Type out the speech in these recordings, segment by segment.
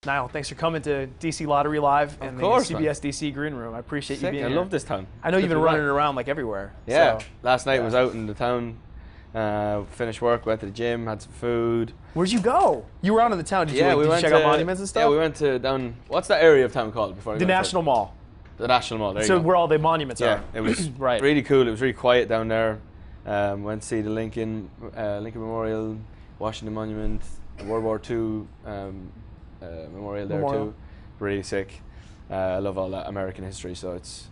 Niall, thanks for coming to DC Lottery Live and the CBS DC Green Room. I appreciate you being here. I love this town. I know you've been running around like everywhere. Yeah. So. Last night was out in the town. Finished work, went to the gym, had some food. Where'd you go? You were out in the town. Did you check out monuments and stuff? Yeah, we went to down. What's that area of town called? The National Mall. The National Mall. There you so go. where all the monuments are. Yeah, it was right. really cool. It was really quiet down there. Went to see the Lincoln Memorial, Washington Monument, World War II memorial there too. Really sick. I love all that American history, so it's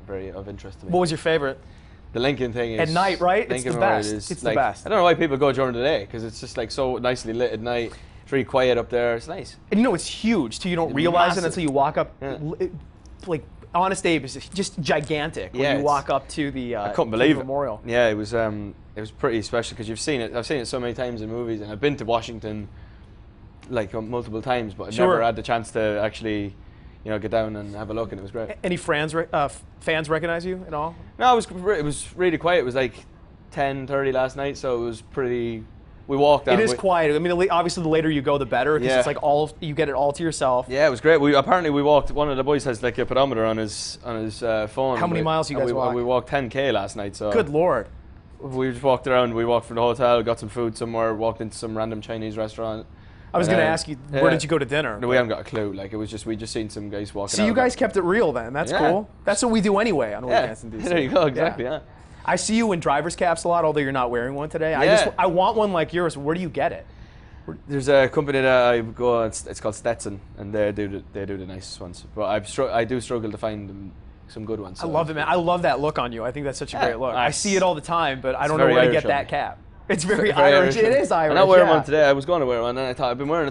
very of interest to me. What was your favorite? The Lincoln thing is at night, right? Lincoln it's the best. It's like, the best. I don't know why people go during the day because it's just like so nicely lit at night. It's really quiet up there. It's nice. And you know it's huge too. You don't realize it until you walk up. Yeah. Like Honest Abe is just gigantic when you walk up to the I couldn't believe memorial. Yeah, it was pretty special because you've seen it. I've seen it so many times in movies, and I've been to Washington like multiple times, but I've never had the chance to actually, get down and have a look, and it was great. Any fans recognize you at all? No, it was really quiet. It was like 10:30 last night, so it was pretty. We walked down. It is quiet. I mean, obviously, the later you go, the better, because it's like you get it all to yourself. Yeah, it was great. We walked. One of the boys has like a pedometer on his phone. How many miles you guys walk? We walked 10K last night. So good Lord. We just walked around. We walked from the hotel, got some food somewhere, walked into some random Chinese restaurant. I was going to ask you, where did you go to dinner? No, we haven't got a clue. Like we just seen some guys walking. So you guys kept it real then. That's cool. That's what we do anyway on Weekends in DC. There you go. Exactly. Yeah. I see you in driver's caps a lot, although you're not wearing one today. I want one like yours. Where do you get it? There's a company that I go on. It's called Stetson, and they do the nicest ones. But I do struggle to find some good ones. So. I love it, man. I love that look on you. I think that's such a great look. I see it all the time, but I don't know where to get that cap. It's very Irish. It is Irish. I'm not wearing one today. I was going to wear one, and I thought I've been wearing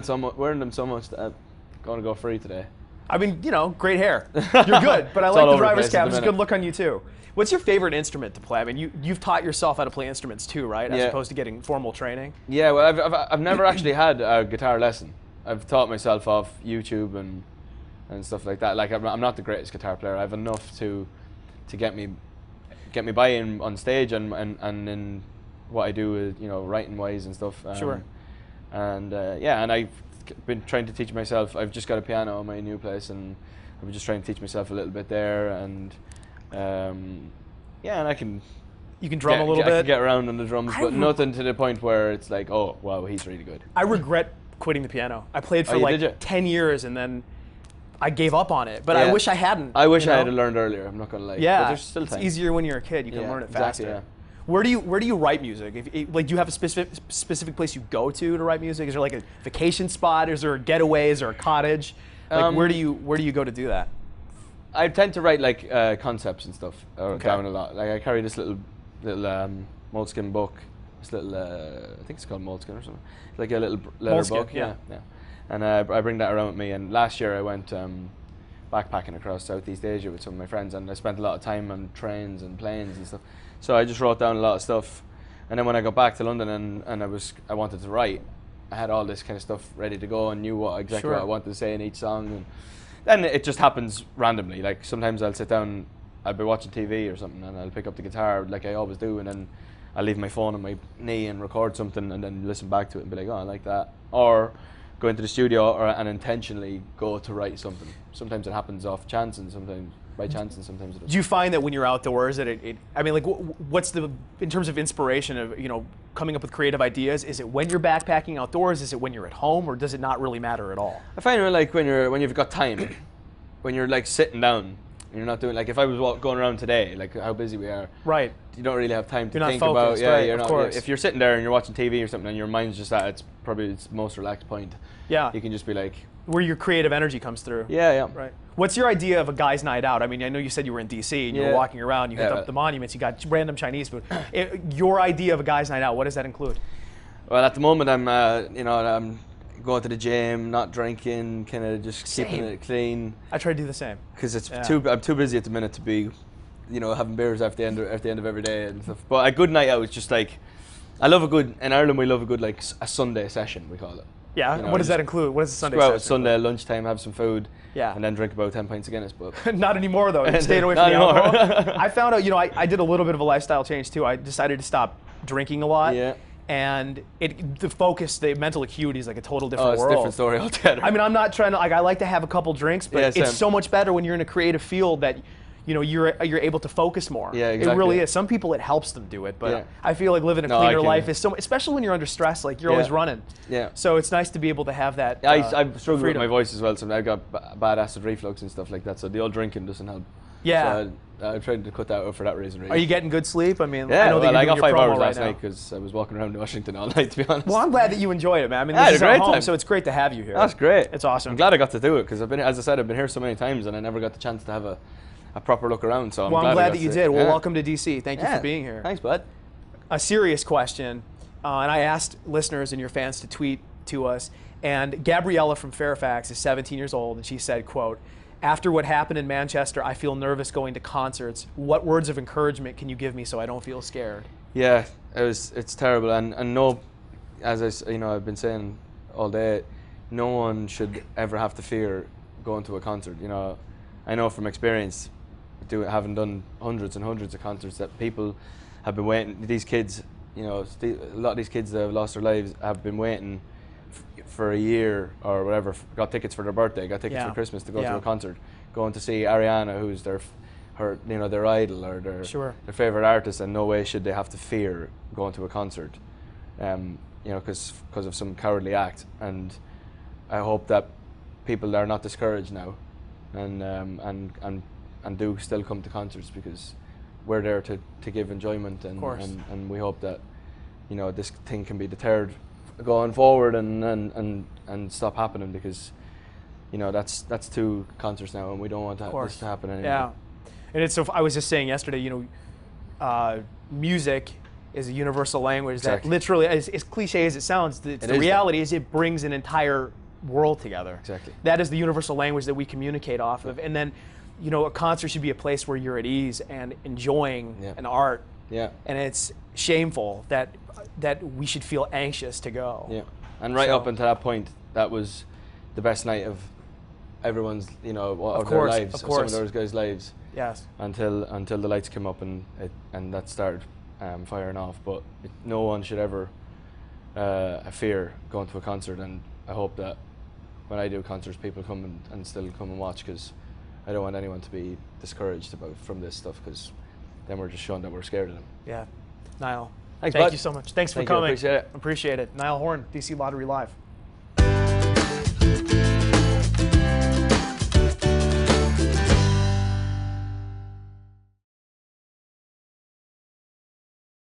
them so much that I'm going to go free today. I mean, great hair. You're good, but I like the driver's cap. It's a good look on you too. What's your favorite instrument to play? I mean, you've taught yourself how to play instruments too, right? As opposed to getting formal training. Yeah, well, I've never actually had a guitar lesson. I've taught myself off YouTube and stuff like that. Like I'm not the greatest guitar player. I have enough to get me by on stage and in what I do, writing wise and stuff. Sure. And and I've been trying to teach myself. I've just got a piano in my new place, and I'm just trying to teach myself a little bit there. And and I can. You can drum a little bit. I can get around on the drums, but nothing to the point where it's like, oh wow, he's really good. I regret quitting the piano. I played for 10 years, and then I gave up on it. But I wish I hadn't. I wish I had learned earlier. I'm not gonna lie. Yeah, but there's still time. It's easier when you're a kid. You can learn it faster. Exactly, yeah. Where do you write music? Do you have a specific place you go to write music? Is there like a vacation spot? Is there a getaways or a cottage? Where do you go to do that? I tend to write like concepts and stuff down a lot. Like I carry this little moleskin book. This little I think it's called moleskin or something. It's like a little leather book. Yeah. And I bring that around with me. And last year I went backpacking across Southeast Asia with some of my friends, and I spent a lot of time on trains and planes and stuff. So I just wrote down a lot of stuff, and then when I got back to London and I wanted to write, I had all this kind of stuff ready to go and knew exactly what I wanted to say in each song. And then it just happens randomly. Like sometimes I'll sit down, I'll be watching TV or something, and I'll pick up the guitar like I always do, and then I'll leave my phone on my knee and record something, and then listen back to it and be like, oh, I like that. Or go into the studio and intentionally go to write something. Sometimes it happens off chance, and sometimes by chance, and sometimes it doesn't. Do you find that when you're outdoors that what's in terms of inspiration of, coming up with creative ideas, is it when you're backpacking outdoors, is it when you're at home, or does it not really matter at all? I find when you've got time, when you're like sitting down, and you're not doing, like if I was going around today, like how busy we are. Right. You don't really have time to think focused, about, right, of course. If you're sitting there and you're watching TV or something and your mind's just at its most relaxed point. Yeah. You can just be like, where your creative energy comes through. Yeah. Right. What's your idea of a guy's night out? I mean, I know you said you were in DC and you were walking around, you hit up the monuments, you got random Chinese food. Your idea of a guy's night out, what does that include? Well, at the moment I'm going to the gym, not drinking, kind of just keeping it clean. I try to do the same. Because I'm too busy at the minute to be, having beers at the end of every day and stuff. But a good night out is just like, in Ireland we love a good like a Sunday session, we call it. Yeah, what does that include? What is the Sunday session? Go out Sunday lunchtime, have some food, and then drink about 10 pints of Guinness. But not anymore though. You stayed away from the alcohol. I found out, I did a little bit of a lifestyle change too. I decided to stop drinking a lot. Yeah. and the focus, the mental acuity is like a total Oh, different it's world. a different story altogether. I mean, I'm not trying to, like, I like to have a couple drinks, but Yeah, it's same. so much better when you're in a creative field that, you know, you're able to focus more. Yeah, It exactly. really is. Some people it helps them do it, but Yeah. I feel like living a No, I cleaner can- life is so, especially when you're under stress, like you're always running. Yeah. So it's nice to be able to have that. I struggle freedom. with my voice as well, so I've got bad acid reflux and stuff like that, so the old drinking doesn't help. Yeah. So I tried to cut that out for that reason, really. Are you getting good sleep? I mean, Yeah, I know that well, you're I doing got your 5 promo hours right last now. night because I was walking around Washington all night, to be honest. Well, I'm glad that you enjoyed it, man. I mean, Yeah, I this is had a our great home, time. so it's great to have you here. That's great. It's awesome. I'm glad I got to do it because as I said, I've been here so many times and I never got the chance to have a proper look around. So Well, I'm I glad got that you to- did. Well, yeah. welcome to DC. Thank you Yeah. for being here. Thanks, bud. A serious question, and I asked listeners and your fans to tweet to us, and Gabriella from Fairfax is 17 years old, and she said, quote, "After what happened in Manchester, I feel nervous going to concerts. What words of encouragement can you give me so I don't feel scared?" Yeah, it's terrible, and no, I've been saying all day, no one should ever have to fear going to a concert. You know, I know from experience, having done hundreds and hundreds of concerts, that people have been waiting. These kids, you know, a lot of these kids that have lost their lives have been waiting for a year or whatever. Got tickets for their birthday, got tickets Yeah. for Christmas to go Yeah. to a concert, going to see Ariana, who's their idol or their Sure. their favorite artist, and no way should they have to fear going to a concert, you know, because of some cowardly act. And I hope that people are not discouraged now, and do still come to concerts, because we're there to give enjoyment, Of course. and we hope that, you know, this thing can be deterred going forward and stop happening, because, you know, that's 2 concerts now, and we don't want this to happen anymore. Yeah, and it's so. I was just saying yesterday, you know, music is a universal language Exactly. that literally, as cliche as it sounds, the is, reality is it brings an entire world together. Exactly. That is the universal language that we communicate off of, and then, you know, a concert should be a place where you're at ease and enjoying Yeah. an art. Yeah. And it's shameful that we should feel anxious to go. Yeah, and right So- up until that point, that was the best night of everyone's, you know, of course, their lives, of some course. of those guys' lives, Yes. until the lights came up and that started firing off. But no one should ever fear going to a concert, and I hope that when I do concerts, people come and still come and watch, because I don't want anyone to be discouraged from this stuff, because then we're just showing that we're scared of them. Yeah. Niall, Thanks, thank bud. you so much. Thanks for Thank you, coming. appreciate it. Appreciate it. Niall Horan, DC Lottery Live.